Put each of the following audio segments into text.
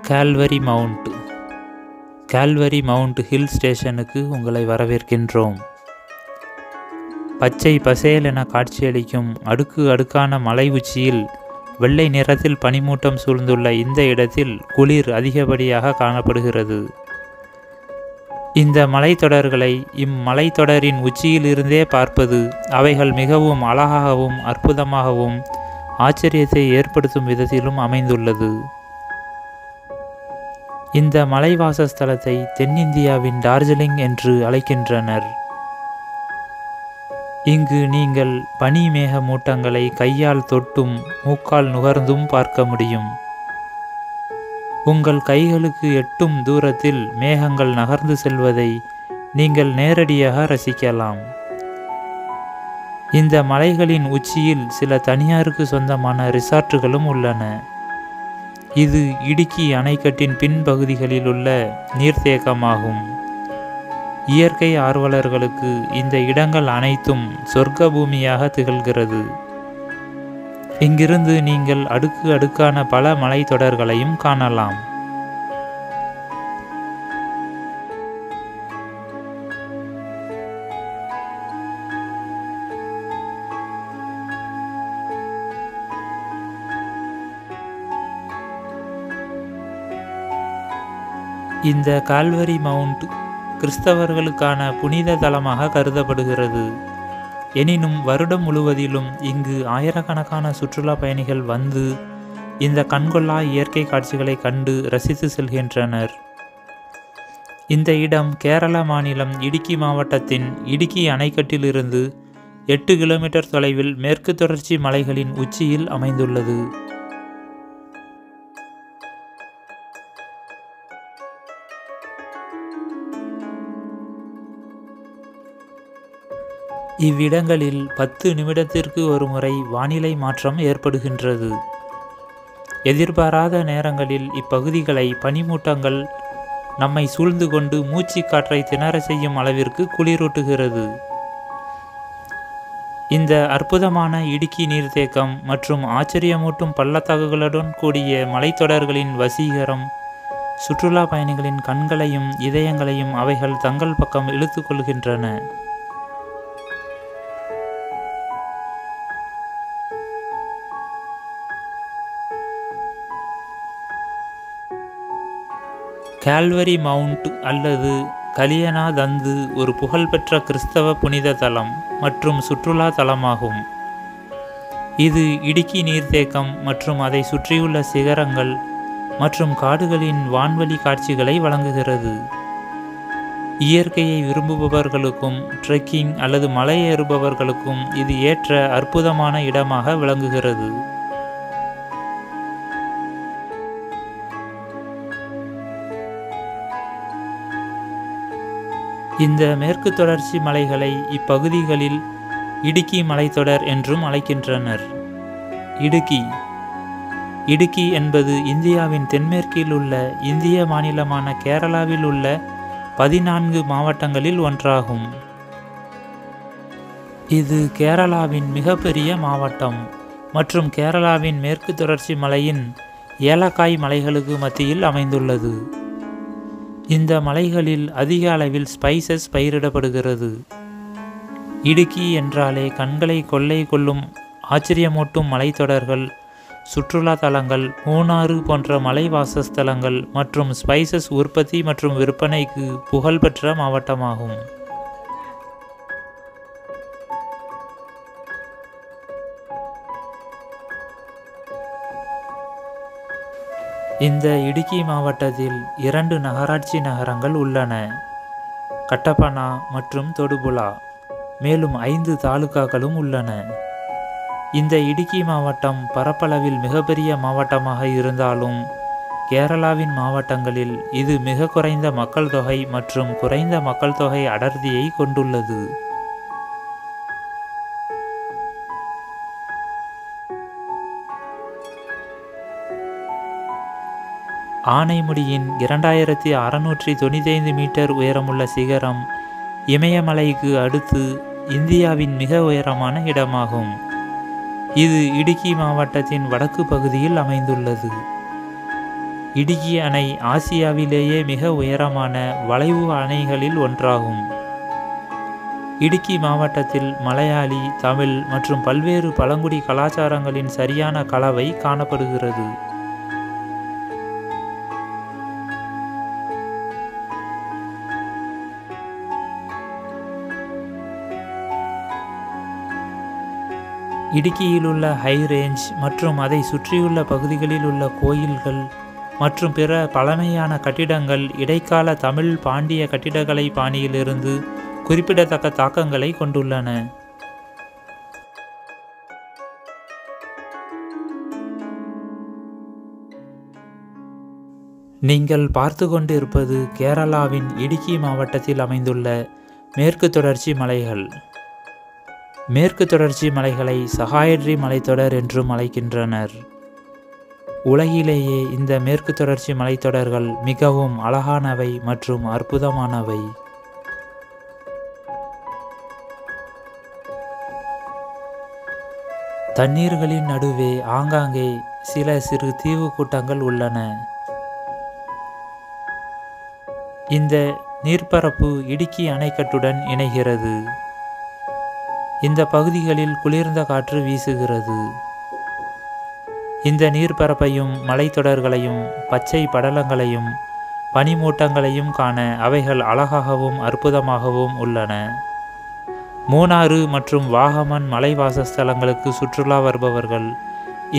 Calvary mount. Calvary mount hill ஸ்டேஷனுக்கு உங்களை வரவேற்கின்றோம். பச்சை பசேல் என காட்சியளிக்கும் அடுக்கு அடுக்கான மலை உச்சியில் வெள்ளை நிறத்தில் பனிமூட்டம் சூழ்ந்துள்ள இந்த இடத்தில் குளிர் அதிகப்படியாக காணப்படுகிறது. இந்த மலைத்தொடர்களை இம்மலைத்தொடரின் உச்சியில் இருந்தே பார்ப்பது அவைகள் மிகவும் அழகாகவும் அற்புதமாகவும் ஆச்சரியத்தை ஏற்படுத்தும் விதத்திலும் அமைந்துள்ளது. இந்த மலைவாசஸ்தலத்தை தென்னிந்தியாவின் டார்ஜிலிங் என்று அழைக்கின்றனர். இங்கு நீங்கள் பனி மேக மூட்டங்களை கையால் தொட்டும் மூக்கால் நுகர்ந்தும் பார்க்க முடியும். உங்கள் கைகளுக்கு எட்டும் தூரத்தில் மேகங்கள் நகர்ந்து செல்வதை நீங்கள் நேரடியாக ரசிக்கலாம். இந்த மலைகளின் உச்சியில் சில தனியாருக்கு சொந்தமான ரிசார்ட்டுகளும் உள்ளன. இது இடுக்கி அணைக்கட்டின் பின்பகுதிகளில் உள்ள நீர்த்தேக்கமாகும். இயற்கை ஆர்வலர்களுக்கு இந்த இடங்கள் அனைத்தும் சொர்க்க பூமியாக திகழ்கிறது. இங்கிருந்து நீங்கள் அடுக்கு அடுக்கான பல மலைத்தொடர்களையும் காணலாம். இந்த கால்வரி மவுண்ட் கிறிஸ்தவர்களுக்கான புனித தலமாக கருதப்படுகிறது. எனினும் வருடம் முழுவதிலும் இங்கு ஆயிரக்கணக்கான சுற்றுலா பயணிகள் வந்து இந்த கண்கொள்ளா இயற்கை காட்சிகளை கண்டு ரசித்து செல்கின்றனர். இந்த இடம் கேரள மாநிலம் இடுக்கி மாவட்டத்தின் இடுக்கி அணைக்கட்டிலிருந்து 8 கிலோமீட்டர் தொலைவில் மேற்கு தொடர்ச்சி மலைகளின் உச்சியில் அமைந்துள்ளது. இவ்விடங்களில் 10 நிமிடத்திற்கு ஒரு முறை வானிலை மாற்றம் ஏற்படுகின்றது. எதிர்பாராத நேரங்களில் இப்பகுதிகளை பனிமூட்டங்கள் நம்மை சூழ்ந்து கொண்டு மூச்சு காற்றை திணற செய்யும் அளவிற்கு குளிரூட்டுகிறது. இந்த அற்புதமான இடுக்கி நீர்த்தேக்கம் மற்றும் ஆச்சரியமூட்டும் பள்ளத்தாக்குகளுடன் கூடிய மலைத்தொடர்களின் வசீகரம் சுற்றுலா பயணிகளின் கண்களையும் இதயங்களையும் அவைகள் தங்கள் பக்கம் இழுத்து கொள்கின்றன. கால்வரி மவுண்ட் அல்லது கலியனா தந்து ஒரு புகழ்பெற்ற கிறிஸ்தவ புனித தலம் மற்றும் சுற்றுலா தலமாகும். இது இடுக்கி நீர்த்தேக்கம் மற்றும் அதை சுற்றியுள்ள சிகரங்கள் மற்றும் காடுகளின் வான்வழி காட்சிகளை வழங்குகிறது. இயற்கையை விரும்புபவர்களுக்கும் ட்ரெக்கிங் அல்லது மலை ஏறுபவர்களுக்கும் இது ஏற்ற அற்புதமான இடமாக விளங்குகிறது. இந்த மேற்கு தொடர்ச்சி மலைகளை இப்பகுதிகளில் இடுக்கி மலைத்தொடர் என்றும் அழைக்கின்றனர். இடுக்கி என்பது இந்தியாவின் தென்மேற்கில் உள்ள இந்திய மாநிலமான கேரளாவில் உள்ள 14 மாவட்டங்களில் ஒன்றாகும். இது கேரளாவின் மிகப்பெரிய மாவட்டம் மற்றும் கேரளாவின் மேற்கு தொடர்ச்சி மலையின் ஏலக்காய் மலைகளுக்கு மத்தியில் அமைந்துள்ளது. இந்த மலைகளில் அதிக அளவில் ஸ்பைசஸ் பயிரிடப்படுகிறது. இடுக்கி என்றாலே கண்களை கொள்ளை கொள்ளும் ஆச்சரியமூட்டும் மலைத்தொடர்கள், சுற்றுலா தலங்கள், மூணாறு போன்ற மலை வாசஸ்தலங்கள் மற்றும் ஸ்பைசஸ் உற்பத்தி மற்றும் விற்பனைக்கு புகழ்பெற்ற மாவட்டமாகும். இந்த இடுக்கி மாவட்டத்தில் 2 நகராட்சி நகரங்கள் உள்ளன, கட்டப்பனா மற்றும் தொடுபுழா. மேலும் 5 தாலுகாக்களும் உள்ளன. இந்த இடுக்கி மாவட்டம் பரப்பளவில் மிகப்பெரிய மாவட்டமாக இருந்தாலும் கேரளாவின் மாவட்டங்களில் இது மிக குறைந்த மக்கள் தொகை மற்றும் குறைந்த மக்கள் தொகை அடர்த்தியை கொண்டுள்ளது. ஆனைமுடியின் 2695 மீட்டர் உயரமுள்ள சிகரம் இமயமலைக்கு அடுத்து இந்தியாவின் மிக உயரமான இடமாகும். இது இடுக்கி மாவட்டத்தின் வடக்கு பகுதியில் அமைந்துள்ளது. இடுக்கி அணை ஆசியாவிலேயே மிக உயரமான வளைவு அணைகளில் ஒன்றாகும். இடுக்கி மாவட்டத்தில் மலையாளி, தமிழ் மற்றும் பல்வேறு பழங்குடி கலாச்சாரங்களின் சரியான கலவை காணப்படுகிறது. இடுக்கியில் உள்ள ஹை ரேஞ்ச் மற்றும் அதை சுற்றியுள்ள பகுதிகளில் உள்ள கோயில்கள் மற்றும் பிற பழமையான கட்டிடங்கள் இடைக்கால தமிழ் பாண்டிய கட்டிடக்கலை பாணியிலிருந்து குறிப்பிடத்தக்க தாக்கங்களை கொண்டுள்ளன. நீங்கள் பார்த்து கொண்டிருப்பது கேரளாவின் இடுக்கி மாவட்டத்தில் அமைந்துள்ள மேற்கு தொடர்ச்சி மலைகள். மேற்கு தொடர்ச்சி மலைகளை சஹாயட்ரி மலைத்தொடர் என்றும் அழைக்கின்றனர். உலகிலேயே இந்த மேற்கு தொடர்ச்சி மலைத்தொடர்கள் மிகவும் அழகானவை மற்றும் அற்புதமானவை. தண்ணீர்களின் நடுவே ஆங்காங்கே சில சிறு தீவு கூட்டங்கள் உள்ளன. இந்த நீர்ப்பரப்பு இடுக்கி அணைக்கட்டுடன் இணைகிறது. இந்த பகுதிகளில் குளிர்ந்த காற்று வீசுகிறது. இந்த நீர்ப்பரப்பையும் மலைத்தொடர்களையும் பச்சை படலங்களையும் பனிமூட்டங்களையும் காண அவைகள் அழகாகவும் அற்புதமாகவும் உள்ளன. மூணாறு மற்றும் வாகமன் மலைவாசஸ்தலங்களுக்கு சுற்றுலா வருபவர்கள்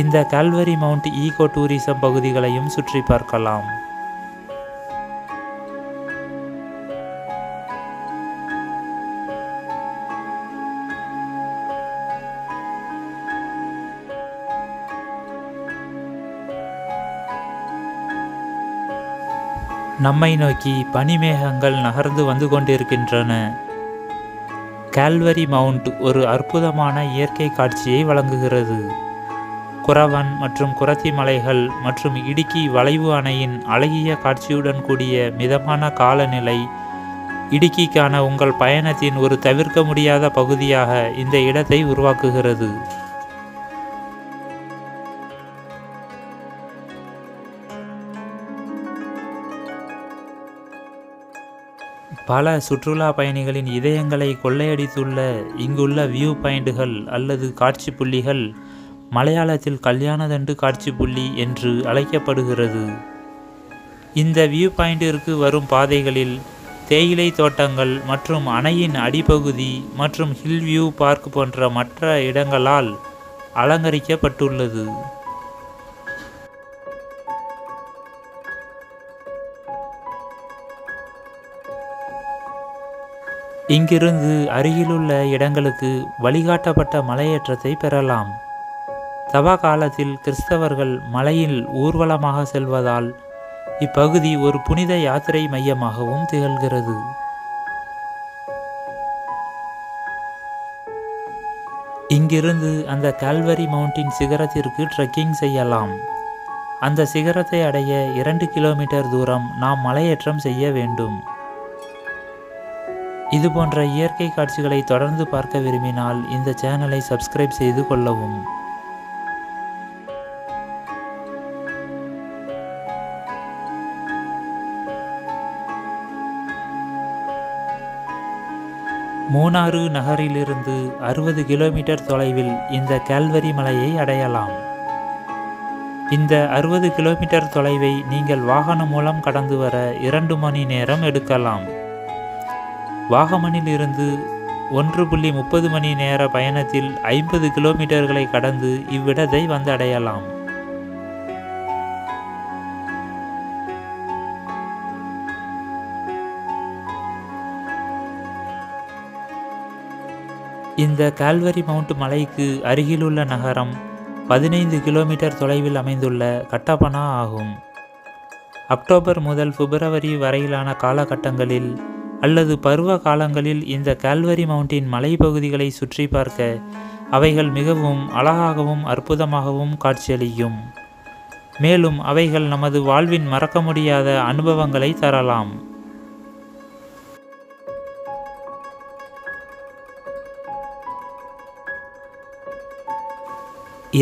இந்த கால்வரி மவுண்ட் ஈகோ டூரிசம் பகுதிகளையும் சுற்றி பார்க்கலாம். நம்மை நோக்கி பனிமேகங்கள் நகர்ந்து வந்து கொண்டிருக்கின்றன. கால்வரி மவுண்ட் ஒரு அற்புதமான இயற்கை காட்சியை வழங்குகிறது. குரவன் மற்றும் குரத்தி மலைகள் மற்றும் இடுக்கி வளைவு அணையின் அழகிய காட்சியுடன் கூடிய மிதமான காலநிலை இடுக்கிக்கான உங்கள் பயணத்தின் ஒரு தவிர்க்க முடியாத பகுதியாக இந்த இடத்தை உருவாக்குகிறது. பல சுற்றுலா பயணிகளின் இதயங்களை கொள்ளையடித்துள்ள இங்குள்ள வியூ பாயிண்டுகள் அல்லது காட்சி புள்ளிகள் மலையாளத்தில் கல்யாணதண்டு காட்சி புள்ளி என்று அழைக்கப்படுகிறது. இந்த வியூ பாயிண்டிற்கு வரும் பாதைகளில் தேயிலை தோட்டங்கள் மற்றும் அணையின் அடிப்பகுதி மற்றும் ஹில் வியூ பார்க் போன்ற மற்ற இடங்களால் அலங்கரிக்கப்பட்டுள்ளது. இங்கிருந்து அருகிலுள்ள இடங்களுக்கு வழிகாட்டப்பட்ட மலையேற்றத்தை பெறலாம். தவ காலத்தில் கிறிஸ்தவர்கள் மலையில் ஊர்வலமாக செல்வதால் இப்பகுதி ஒரு புனித யாத்திரை மையமாகவும் திகழ்கிறது. இங்கிருந்து அந்த கால்வரி மவுண்டின் சிகரத்திற்கு ட்ரெக்கிங் செய்யலாம். அந்த சிகரத்தை அடைய 2 கிலோமீட்டர் தூரம் நாம் மலையேற்றம் செய்ய வேண்டும். இது போன்ற இயற்கை காட்சிகளை தொடர்ந்து பார்க்க விரும்பினால் இந்த சேனலை சப்ஸ்கிரைப் செய்து கொள்ளவும். மூணாறு நகரிலிருந்து 60 கிலோமீட்டர் தொலைவில் இந்த கால்வரி மலையை அடையலாம். இந்த 60 கிலோமீட்டர் தொலைவை நீங்கள் வாகனம் மூலம் கடந்து வர 2 மணி நேரம் எடுக்கலாம். வாகமனில் இருந்து 1.30 மணி நேர பயணத்தில் 50 கிலோமீட்டர்களை கடந்து இவ்விடத்தை வந்தடையலாம். இந்த கால்வரி மவுண்ட் மலைக்கு அருகிலுள்ள நகரம் 15 கிலோமீட்டர் தொலைவில் அமைந்துள்ள கட்டபனா ஆகும். அக்டோபர் முதல் பிப்ரவரி வரையிலான காலகட்டங்களில் அல்லது பருவ காலங்களில் இந்த கால்வரி மவுண்டின் மலைப்பகுதிகளை சுற்றி பார்க்க அவைகள் மிகவும் அழகாகவும் அற்புதமாகவும் காட்சியளிக்கும். மேலும் அவைகள் நமது வாழ்வின் மறக்க முடியாத அனுபவங்களை தரலாம்.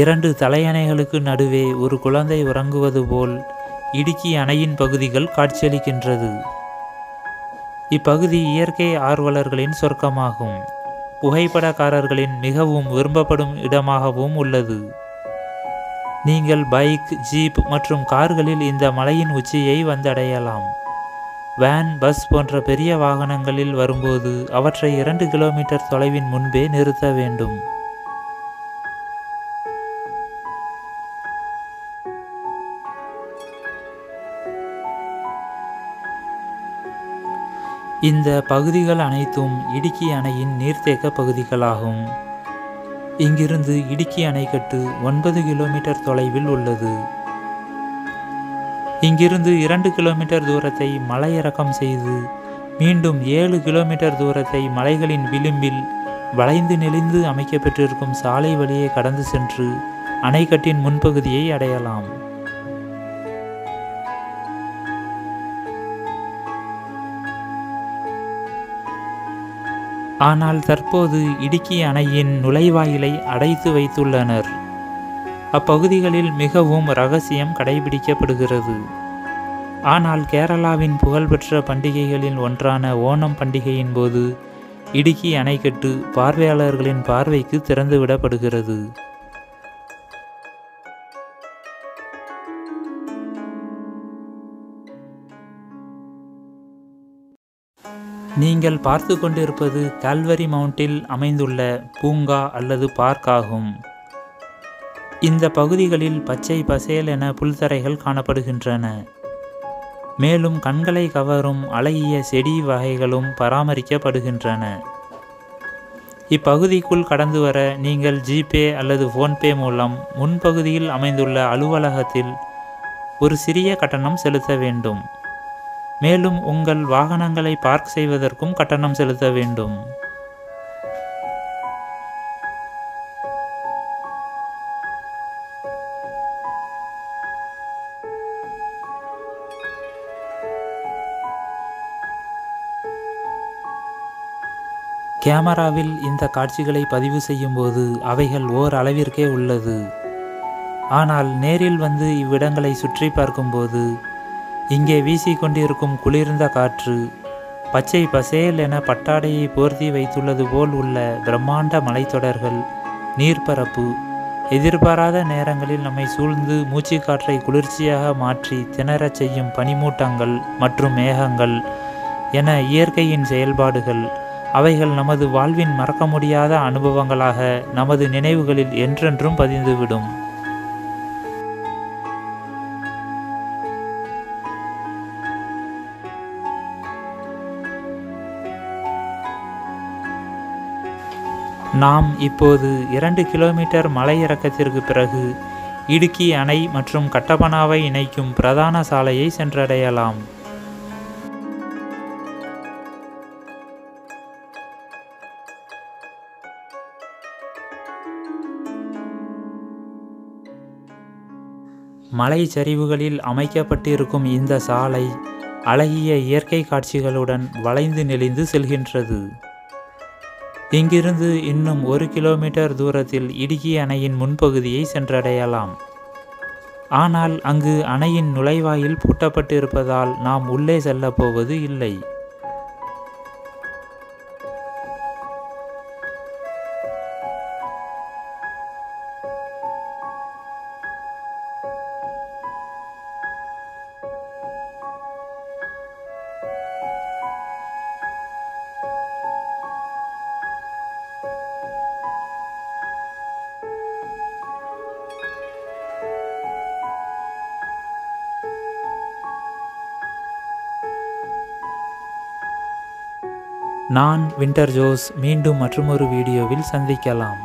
இரண்டு தலையணைகளுக்கு நடுவே ஒரு குழந்தை உறங்குவது போல் இடுக்கி அணையின் பகுதிகள் காட்சியளிக்கின்றது. இப்பகுதி இயற்கை ஆர்வலர்களின் சொர்க்கமாகும். புகைப்படக்காரர்களின் மிகவும் விரும்பப்படும் இடமாகவும் உள்ளது. நீங்கள் பைக், ஜீப் மற்றும் கார்களில் இந்த மலையின் உச்சியை வந்தடையலாம். வேன், பஸ் போன்ற பெரிய வாகனங்களில் வரும்போது அவற்றை 2 கிலோமீட்டர் தொலைவின் முன்பே நிறுத்த வேண்டும். இந்த பகுதிகள் அனைத்தும் இடுக்கி அணையின் நீர்த்தேக்க பகுதிகளாகும். இங்கிருந்து இடுக்கி அணைக்கட்டு 9 கிலோமீட்டர் தொலைவில் உள்ளது. இங்கிருந்து 2 கிலோமீட்டர் தூரத்தை மலையிறக்கம் செய்து மீண்டும் 7 கிலோமீட்டர் தூரத்தை மலைகளின் விளிம்பில் வளைந்து நெளிந்து அமைக்கப்பட்டிருக்கும் சாலை வழியே கடந்து சென்று அணைக்கட்டின் முன்பகுதியை அடையலாம். ஆனால் தற்போது இடுக்கி அணையின் நுழைவாயிலை அடைத்து வைத்துள்ளனர். அப்பகுதிகளில் மிகவும் இரகசியம் கடைபிடிக்கப்படுகிறது. ஆனால் கேரளாவின் புகழ்பெற்ற பண்டிகைகளில் ஒன்றான ஓணம் பண்டிகையின் போது இடுக்கி அணைக்கட்டு பார்வையாளர்களின் பார்வைக்கு திறந்துவிடப்படுகிறது. நீங்கள் பார்த்து கொண்டிருப்பது கால்வரி மவுண்டில் அமைந்துள்ள பூங்கா அல்லது பார்க் ஆகும். இந்த பகுதிகளில் பச்சை பசேல் என புல்தரைகள் காணப்படுகின்றன. மேலும் கண்களை கவரும் அழகிய செடி வகைகளும் பராமரிக்கப்படுகின்றன. இப்பகுதிக்குள் கடந்து வர நீங்கள் ஜிபே அல்லது ஃபோன்பே மூலம் முன்பகுதியில் அமைந்துள்ள அலுவலகத்தில் ஒரு சிறிய கட்டணம் செலுத்த வேண்டும். மேலும் உங்கள் வாகனங்களை பார்க் செய்வதற்கும் கட்டணம் செலுத்த வேண்டும். கேமராவில் இந்த காட்சிகளை பதிவு செய்யும்போது அவைகள் ஓர் அளவிற்கே உள்ளது. ஆனால் நேரில் வந்து இவ்விடங்களை சுற்றி பார்க்கும்போது இங்கே வீசிக்கொண்டிருக்கும் குளிர்ந்த காற்று, பச்சை பசேல் என பட்டாடையை போர்த்தி வைத்துள்ளது போல் உள்ள பிரம்மாண்ட மலைத்தொடர்கள், நீர்ப்பரப்பு, எதிர்பாராத நேரங்களில் நம்மை சூழ்ந்து மூச்சுக்காற்றை குளிர்ச்சியாக மாற்றி திணறச் செய்யும் பனிமூட்டங்கள் மற்றும் மேகங்கள் என இயற்கையின் செயல்பாடுகள், அவைகள் நமது வாழ்வின் மறக்க முடியாத அனுபவங்களாக நமது நினைவுகளில் என்றென்றும் பதிந்துவிடும். நாம் இப்போது 2 கிலோமீட்டர் மலையிறக்கத்திற்கு பிறகு இடுக்கி அணை மற்றும் கட்டபனாவை இணைக்கும் பிரதான சாலையை சென்றடையலாம். மலைச்சரிவுகளில் அமைக்கப்பட்டிருக்கும் இந்த சாலை அழகிய இயற்கை காட்சிகளுடன் வளைந்து நெளிந்து செல்கின்றது. இங்கிருந்து இன்னும் 1 கிலோமீட்டர் தூரத்தில் இடுக்கி அணையின் முன்பகுதியை சென்றடையலாம். ஆனால் அங்கு அணையின் நுழைவாயில் பூட்டப்பட்டிருப்பதால் நாம் உள்ளே செல்லப் போவது இல்லை. நான் வின்டர் ஜோஸ். மீண்டும் மற்றொரு வீடியோவில் சந்திக்கலாம்.